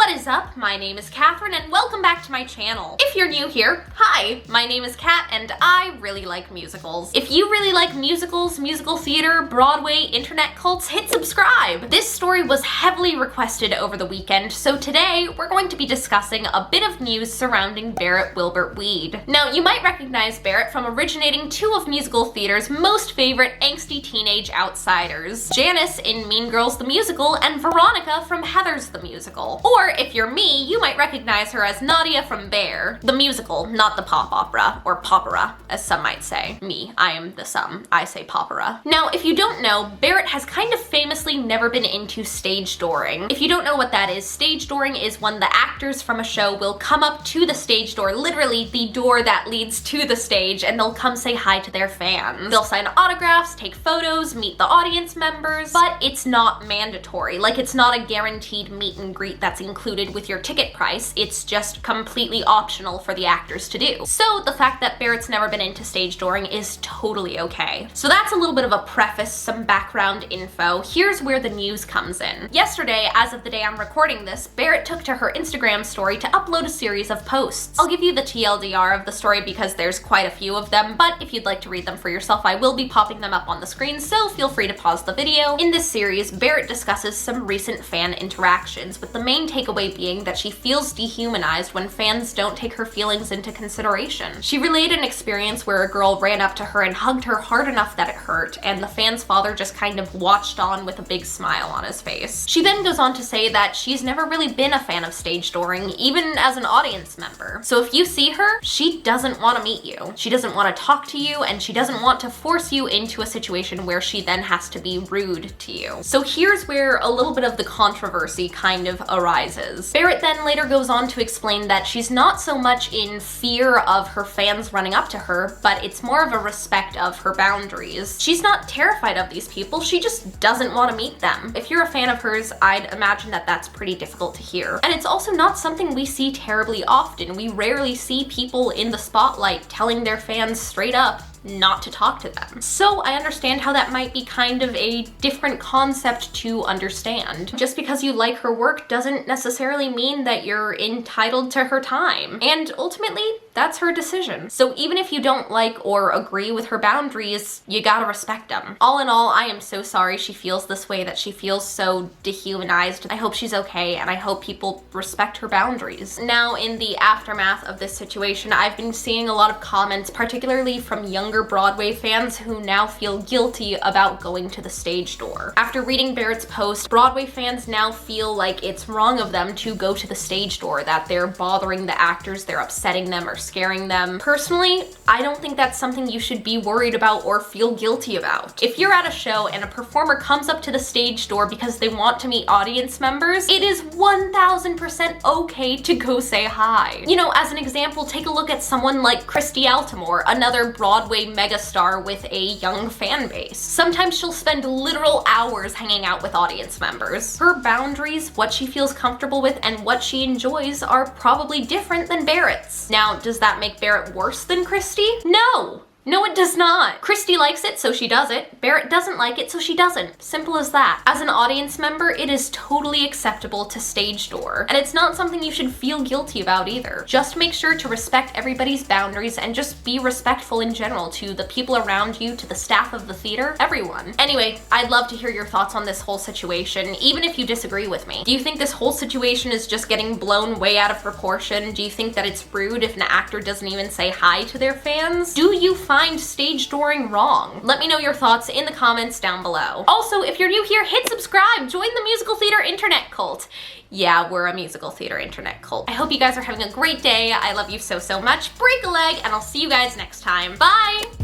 What is up? My name is Katherine and welcome back to my channel. If you're new here, hi, my name is Kat and I really like musicals. If you really like musicals, musical theater, Broadway, internet cults, hit subscribe. This story was heavily requested over the weekend, so today we're going to be discussing a bit of news surrounding Barrett Wilbert Weed. Now, you might recognize Barrett from originating two of musical theater's most favorite angsty teenage outsiders, Janis in Mean Girls the Musical and Veronica from Heathers the Musical. Or if you're me, you might recognize her as Nadia from Bear, the musical, not the pop opera, or popera, as some might say. Me, I am the some, I say popera. Now, if you don't know, Barrett has kind of famously never been into stage dooring. If you don't know what that is, stage dooring is when the actors from a show will come up to the stage door, literally the door that leads to the stage, and they'll come say hi to their fans. They'll sign autographs, take photos, meet the audience members, but it's not mandatory. Like, it's not a guaranteed meet and greet that's included with your ticket price. It's just completely optional for the actors to do. So the fact that Barrett's never been into stage dooring is totally okay. So that's a little bit of a preface, some background info. Here's where the news comes in. Yesterday, as of the day I'm recording this, Barrett took to her Instagram story to upload a series of posts. I'll give you the TLDR of the story because there's quite a few of them, but if you'd like to read them for yourself, I will be popping them up on the screen, so feel free to pause the video. In this series, Barrett discusses some recent fan interactions, with the main takeaway being that she feels dehumanized when fans don't take her feelings into consideration. She relayed an experience where a girl ran up to her and hugged her hard enough that it hurt, and the fan's father just kind of watched on with a big smile on his face. She then goes on to say that she's never really been a fan of stage dooring, even as an audience member. So if you see her, she doesn't want to meet you. She doesn't want to talk to you, and she doesn't want to force you into a situation where she then has to be rude to you. So here's where a little bit of the controversy kind of arises. Barrett then later goes on to explain that she's not so much in fear of her fans running up to her, but it's more of a respect of her boundaries. She's not terrified of these people, she just doesn't want to meet them. If you're a fan of hers, I'd imagine that that's pretty difficult to hear. And it's also not something we see terribly often. We rarely see people in the spotlight telling their fans straight up not to talk to them. So I understand how that might be kind of a different concept to understand. Just because you like her work doesn't necessarily mean that you're entitled to her time. And ultimately, that's her decision. So even if you don't like or agree with her boundaries, you gotta respect them. All in all, I am so sorry she feels this way, that she feels so dehumanized. I hope she's okay, and I hope people respect her boundaries. Now, in the aftermath of this situation, I've been seeing a lot of comments, particularly from younger Broadway fans who now feel guilty about going to the stage door. After reading Barrett's post, Broadway fans now feel like it's wrong of them to go to the stage door, that they're bothering the actors, they're upsetting them or scaring them. Personally, I don't think that's something you should be worried about or feel guilty about. If you're at a show and a performer comes up to the stage door because they want to meet audience members, it is 1000% okay to go say hi. You know, as an example, take a look at someone like Christy Altimore, another Broadway megastar with a young fan base. Sometimes she'll spend literal hours hanging out with audience members. Her boundaries, what she feels comfortable with, and what she enjoys are probably different than Barrett's. Now, does that make Barrett worse than Christy? No! No, it does not. Christy likes it, so she does it. Barrett doesn't like it, so she doesn't. Simple as that. As an audience member, it is totally acceptable to stage door, and it's not something you should feel guilty about either. Just make sure to respect everybody's boundaries and just be respectful in general to the people around you, to the staff of the theater, everyone. Anyway, I'd love to hear your thoughts on this whole situation, even if you disagree with me. Do you think this whole situation is just getting blown way out of proportion? Do you think that it's rude if an actor doesn't even say hi to their fans? Do you find stage dooring wrong? Let me know your thoughts in the comments down below. Also, if you're new here, hit subscribe, join the musical theater internet cult. Yeah, we're a musical theater internet cult. I hope you guys are having a great day. I love you so, so much. Break a leg, and I'll see you guys next time. Bye!